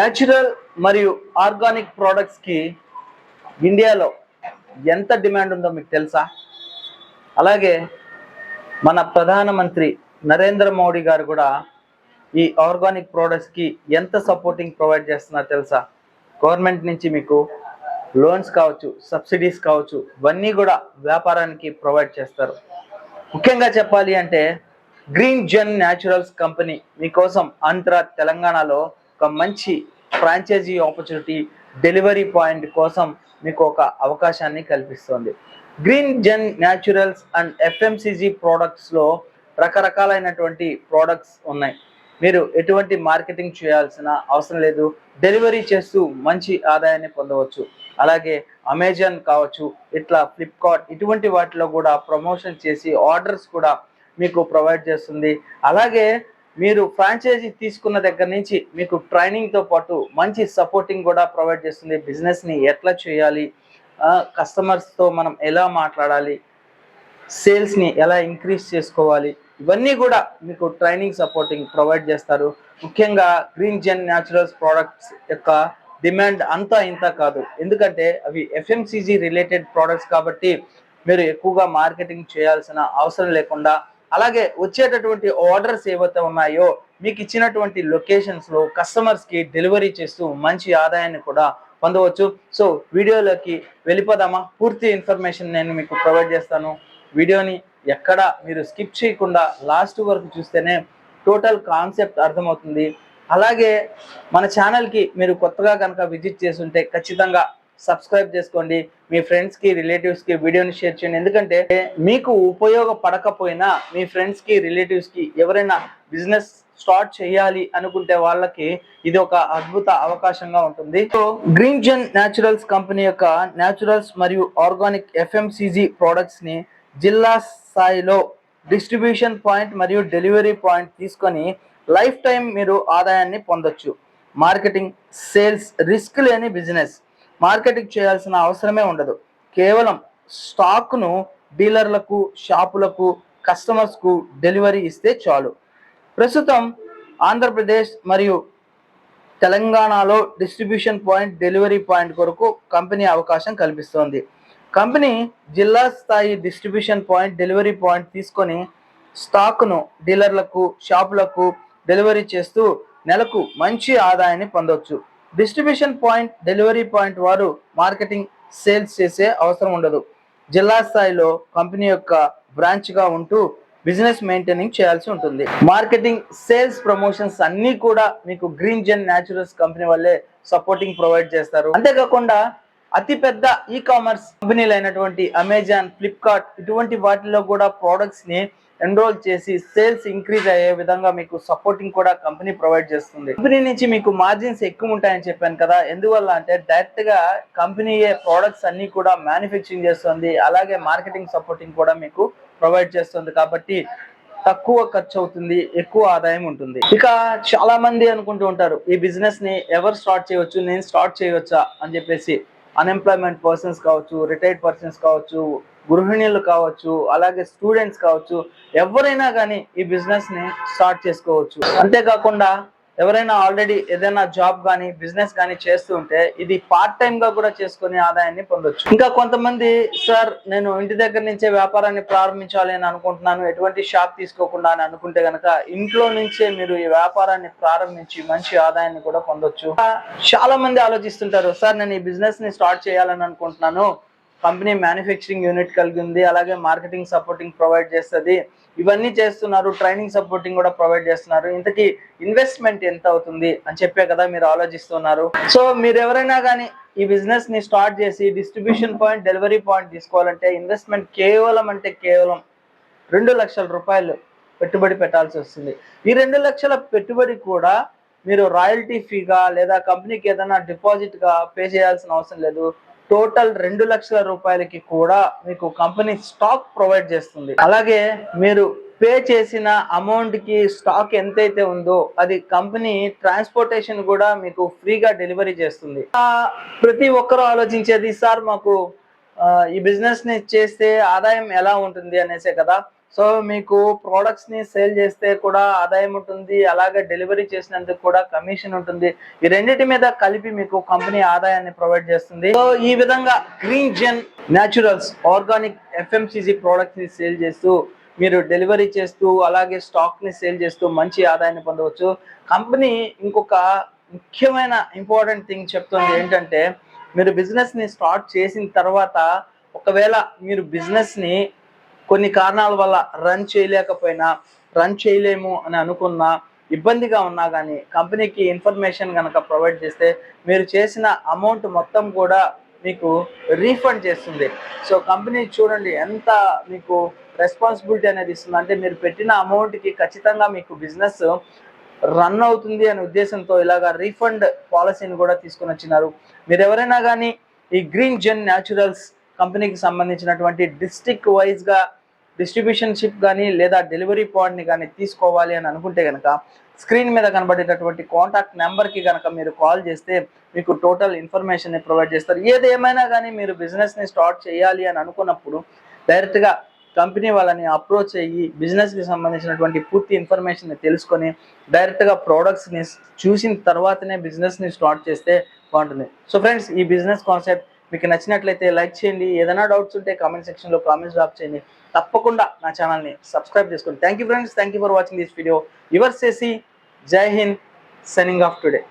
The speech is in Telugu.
న్యాచురల్ మరియు ఆర్గానిక్ ప్రోడక్ట్స్కి ఇండియాలో ఎంత డిమాండ్ ఉందో మీకు తెలుసా? అలాగే మన ప్రధానమంత్రి నరేంద్ర మోడీ గారు కూడా ఈ ఆర్గానిక్ ప్రోడక్ట్స్కి ఎంత సపోర్టింగ్ ప్రొవైడ్ చేస్తున్నారో తెలుసా? గవర్నమెంట్ నుంచి మీకు లోన్స్ కావచ్చు, సబ్సిడీస్ కావచ్చు, ఇవన్నీ కూడా వ్యాపారానికి ప్రొవైడ్ చేస్తారు. ముఖ్యంగా చెప్పాలి అంటే గ్రీన్ జెన్ న్యాచురల్స్ కంపెనీ మీకోసం ఆంధ్ర తెలంగాణలో ఒక మంచి ఫ్రాంచైజీ ఆపర్చునిటీ, డెలివరీ పాయింట్ కోసం మీకు ఒక అవకాశాన్ని కల్పిస్తుంది. Green gen naturals and FMCG ప్రోడక్ట్స్లో రకరకాలైనటువంటి ప్రోడక్ట్స్ ఉన్నాయి. మీరు ఎటువంటి మార్కెటింగ్ చేయాల్సిన అవసరం లేదు. డెలివరీ చేస్తూ మంచి ఆదాయాన్ని పొందవచ్చు. అలాగే అమెజాన్ కావచ్చు, ఇట్లా ఫ్లిప్కార్ట్, ఇటువంటి వాటిలో కూడా ప్రమోషన్ చేసి ఆర్డర్స్ కూడా మీకు ప్రొవైడ్ చేస్తుంది. అలాగే మీరు ఫ్రాంచైజీ తీసుకున్న దగ్గర నుంచి మీకు ట్రైనింగ్తో పాటు మంచి సపోర్టింగ్ కూడా ప్రొవైడ్ చేస్తుంది. బిజినెస్ని ఎట్లా చేయాలి, కస్టమర్స్తో మనం ఎలా మాట్లాడాలి, సేల్స్ని ఎలా ఇంక్రీజ్ చేసుకోవాలి, ఇవన్నీ కూడా మీకు ట్రైనింగ్ సపోర్టింగ్ ప్రొవైడ్ చేస్తారు. ముఖ్యంగా గ్రీన్ జెన్ న్యాచురల్స్ ప్రోడక్ట్స్ యొక్క డిమాండ్ అంతా ఇంత కాదు, ఎందుకంటే అవి ఎఫ్ఎంసిజి రిలేటెడ్ ప్రోడక్ట్స్ కాబట్టి మీరు ఎక్కువగా మార్కెటింగ్ చేయాల్సిన అవసరం లేకుండా, అలాగే వచ్చేటటువంటి ఆర్డర్స్ ఏవైతే ఉన్నాయో మీకు ఇచ్చినటువంటి లొకేషన్స్లో కస్టమర్స్కి డెలివరీ చేస్తూ మంచి ఆదాయాన్ని కూడా పొందవచ్చు. సో వీడియోలోకి వెళ్ళిపోదామా? పూర్తి ఇన్ఫర్మేషన్ నేను మీకు ప్రొవైడ్ చేస్తాను. వీడియోని ఎక్కడ మీరు స్కిప్ చేయకుండా లాస్ట్ వరకు చూస్తేనే టోటల్ కాన్సెప్ట్ అర్థమవుతుంది. అలాగే మన ఛానల్కి మీరు కొత్తగా కనుక విజిట్ చేస్తుంటే ఖచ్చితంగా సబ్స్క్రైబ్ చేసుకోండి. మీ ఫ్రెండ్స్కి, రిలేటివ్స్కి వీడియోని షేర్ చేయండి. ఎందుకంటే మీకు ఉపయోగపడకపోయినా మీ ఫ్రెండ్స్కి, రిలేటివ్స్కి ఎవరైనా బిజినెస్ స్టార్ట్ చేయాలి అనుకుంటే వాళ్ళకి ఇది ఒక అద్భుత అవకాశంగా ఉంటుంది. So green gen naturals company యొక్క న్యాచురల్స్ మరియు ఆర్గానిక్ ఎఫ్ఎంసిజి ప్రోడక్ట్స్ని జిల్లా స్థాయిలో డిస్ట్రిబ్యూషన్ పాయింట్ మరియు డెలివరీ పాయింట్ తీసుకొని లైఫ్ టైం మీరు ఆదాయాన్ని పొందొచ్చు. మార్కెటింగ్, సేల్స్ రిస్క్ లేని బిజినెస్. మార్కెటింగ్ చేయాల్సిన అవసరమే ఉండదు. కేవలం స్టాక్ను డీలర్లకు, షాపులకు, కస్టమర్స్కు డెలివరీ ఇస్తే చాలు. ప్రస్తుతం ఆంధ్రప్రదేశ్ మరియు తెలంగాణలో డిస్ట్రిబ్యూషన్ పాయింట్, డెలివరీ పాయింట్ కొరకు కంపెనీ అవకాశం కల్పిస్తోంది. కంపెనీ జిల్లా స్థాయి డిస్ట్రిబ్యూషన్ పాయింట్, డెలివరీ పాయింట్ తీసుకొని స్టాక్ను డీలర్లకు, షాపులకు డెలివరీ చేస్తూ నెలకు మంచి ఆదాయాన్ని పొందవచ్చు. డిస్ట్రిబ్యూషన్ పాయింట్, డెలివరీ పాయింట్ వారు మార్కెటింగ్, సేల్స్ చేసే అవసరం ఉండదు. జిల్లా స్థాయిలో కంపెనీ యొక్క బ్రాంచ్గా ఉంటూ బిజినెస్ మెయింటైనింగ్ చేయాల్సి ఉంటుంది. మార్కెటింగ్, సేల్స్, ప్రమోషన్స్ అన్నీ కూడా మీకు గ్రీన్ జెన్ న్యాచురల్స్ కంపెనీ వల్లే సపోర్టింగ్ ప్రొవైడ్ చేస్తారు. అంతేకాకుండా అతిపెద్ద ఈ కామర్స్ కంపెనీలు అయినటువంటి అమెజాన్, ఫ్లిప్కార్ట్, ఇటువంటి వాటిలో కూడా ప్రోడక్ట్స్ని ఎన్రోల్ చేసి సేల్స్ ఇంక్రీజ్ అయ్యే విధంగా మీకు సపోర్టింగ్ కూడా కంపెనీ ప్రొవైడ్ చేస్తుంది. కంపెనీ నుంచి మీకు మార్జిన్స్ ఎక్కువ ఉంటాయని చెప్పాను కదా, ఎందువల్ల అంటే డైరెక్ట్ గా కంపెనీయే ప్రోడక్ట్స్ అన్ని కూడా మ్యానుఫ్యాక్చరింగ్ చేస్తుంది. అలాగే మార్కెటింగ్ సపోర్టింగ్ కూడా మీకు ప్రొవైడ్ చేస్తుంది. కాబట్టి తక్కువ ఖర్చు అవుతుంది, ఎక్కువ ఆదాయం ఉంటుంది. ఇక చాలా మంది అనుకుంటూ ఉంటారు, ఈ బిజినెస్ ని ఎవరు స్టార్ట్ చేయవచ్చు, నేను స్టార్ట్ చేయవచ్చా అని చెప్పేసి. అన్ఎంప్లాయ్మెంట్ పర్సన్స్ కావచ్చు, రిటైర్డ్ పర్సన్స్ కావచ్చు, గృహిణులు కావచ్చు, అలాగే స్టూడెంట్స్ కావచ్చు, ఎవరైనా కానీ ఈ బిజినెస్ ని స్టార్ట్ చేసుకోవచ్చు. అంతేకాకుండా ఎవరైనా ఆల్రెడీ ఏదైనా జాబ్ కానీ బిజినెస్ కానీ చేస్తూ ఉంటే ఇది పార్ట్ టైం గా కూడా చేసుకుని ఆదాయాన్ని పొందొచ్చు. ఇంకా కొంతమంది, సార్ నేను ఇంటి దగ్గర నుంచే వ్యాపారాన్ని ప్రారంభించాలి అని అనుకుంటున్నాను, ఎటువంటి షాప్ తీసుకోకుండా అని అనుకుంటే గనక ఇంట్లో నుంచే మీరు ఈ వ్యాపారాన్ని ప్రారంభించి మంచి ఆదాయాన్ని కూడా పొందొచ్చు. చాలా మంది ఆలోచిస్తుంటారు, సార్ నేను ఈ బిజినెస్ ని స్టార్ట్ చేయాలని అనుకుంటున్నాను, కంపెనీ మ్యానుఫ్యాక్చరింగ్ యూనిట్ కలిగి ఉంది, అలాగే మార్కెటింగ్ సపోర్టింగ్ ప్రొవైడ్ చేస్తుంది, ఇవన్నీ చేస్తున్నారు, ట్రైనింగ్ సపోర్టింగ్ కూడా ప్రొవైడ్ చేస్తున్నారు, ఇంతకీ ఇన్వెస్ట్మెంట్ ఎంత అవుతుంది అని చెప్పే కదా మీరు ఆలోచిస్తున్నారు. సో మీరు ఎవరైనా కానీ ఈ బిజినెస్ ని స్టార్ట్ చేసి డిస్ట్రిబ్యూషన్ పాయింట్, డెలివరీ పాయింట్ తీసుకోవాలంటే ఇన్వెస్ట్మెంట్ కేవలం 2 లక్షల రూపాయలు పెట్టుబడి పెట్టాల్సి వస్తుంది. ఈ 2 లక్షల పెట్టుబడి కూడా మీరు రాయల్టీ ఫీగా లేదా కంపెనీకి ఏదైనా డిపాజిట్ గా పే చేయాల్సిన అవసరం లేదు. టోటల్ 2 లక్షల రూపాయలకి కూడా మీకు కంపెనీ స్టాక్ ప్రొవైడ్ చేస్తుంది. అలాగే మీరు పే చేసిన అమౌంట్ కి స్టాక్ ఎంతైతే ఉందో అది కంపెనీ ట్రాన్స్పోర్టేషన్ కూడా మీకు ఫ్రీగా డెలివరీ చేస్తుంది. ప్రతి ఒక్కరూ ఆలోచించేది, సార్ మాకు ఈ బిజినెస్ ని చేస్తే ఆదాయం ఎలా ఉంటుంది అనేసే కదా. సో మీకు ప్రోడక్ట్స్ ని సేల్ చేస్తే కూడా ఆదాయం ఉంటుంది, అలాగే డెలివరీ చేసినందుకు కూడా కమిషన్ ఉంటుంది. ఈ రెండింటి మీద కలిపి మీకు కంపెనీ ఆదాయాన్ని ప్రొవైడ్ చేస్తుంది. సో ఈ విధంగా green gen naturals organic FMCG products ని సేల్ చేస్తూ మీరు డెలివరీ చేస్తూ అలాగే స్టాక్ ని సేల్ చేస్తూ మంచి ఆదాయాన్ని పొందవచ్చు. కంపెనీ ఇంకొక ముఖ్యమైన ఇంపార్టెంట్ థింగ్ చెప్తుంది ఏంటంటే, మీరు బిజినెస్ ని స్టార్ట్ చేసిన తర్వాత ఒకవేళ మీరు బిజినెస్ ని కొన్ని కారణాల వల్ల రన్ చేయలేము అని అనుకున్నా, ఇబ్బందిగా ఉన్నా కానీ కంపెనీకి ఇన్ఫర్మేషన్ కనుక ప్రొవైడ్ చేస్తే మీరు చేసిన అమౌంట్ మొత్తం కూడా మీకు రీఫండ్ చేస్తుంది. సో కంపెనీ చూడండి ఎంత మీకు రెస్పాన్సిబిలిటీ అనేది ఇస్తుంది. అంటే మీరు పెట్టిన అమౌంట్కి ఖచ్చితంగా మీకు బిజినెస్ రన్ అవుతుంది అనే ఉద్దేశంతో ఇలాగా రీఫండ్ పాలసీని కూడా తీసుకొని వచ్చినారు. మీరు ఎవరైనా కానీ ఈ గ్రీన్ జెన్ న్యాచురల్స్ కంపెనీకి సంబంధించినటువంటి డిస్ట్రిక్ట్ వైజ్గా డిస్ట్రిబ్యూషన్షిప్ కానీ లేదా డెలివరీ పాయింట్ని కానీ తీసుకోవాలి అని అనుకుంటే కనుక స్క్రీన్ మీద కనబడేటటువంటి కాంటాక్ట్ నెంబర్కి కనుక మీరు కాల్ చేస్తే మీకు టోటల్ ఇన్ఫర్మేషన్ని ప్రొవైడ్ చేస్తారు. ఏదేమైనా కానీ మీరు బిజినెస్ని స్టార్ట్ చేయాలి అని అనుకున్నప్పుడు డైరెక్ట్గా కంపెనీ వాళ్ళని అప్రోచ్ అయ్యి బిజినెస్కి సంబంధించినటువంటి పూర్తి ఇన్ఫర్మేషన్ని తెలుసుకొని డైరెక్ట్గా ప్రోడక్ట్స్ని చూసిన తర్వాతనే బిజినెస్ని స్టార్ట్ చేస్తే బాగుంటుంది. సో ఫ్రెండ్స్, ఈ బిజినెస్ కాన్సెప్ట్ మీకు నచ్చినట్లయితే లైక్ చేయండి. ఏదైనా డౌట్స్ ఉంటే కామెంట్ సెక్షన్లో కామెంట్స్ డ్రాప్ చేయండి. తప్పకుండా నా ఛానల్ని సబ్స్క్రైబ్ చేసుకోండి. Thank you friends, thank you for watching this video. Yours చేసి జై హింద్, సైనింగ్ ఆఫ్ టుడే.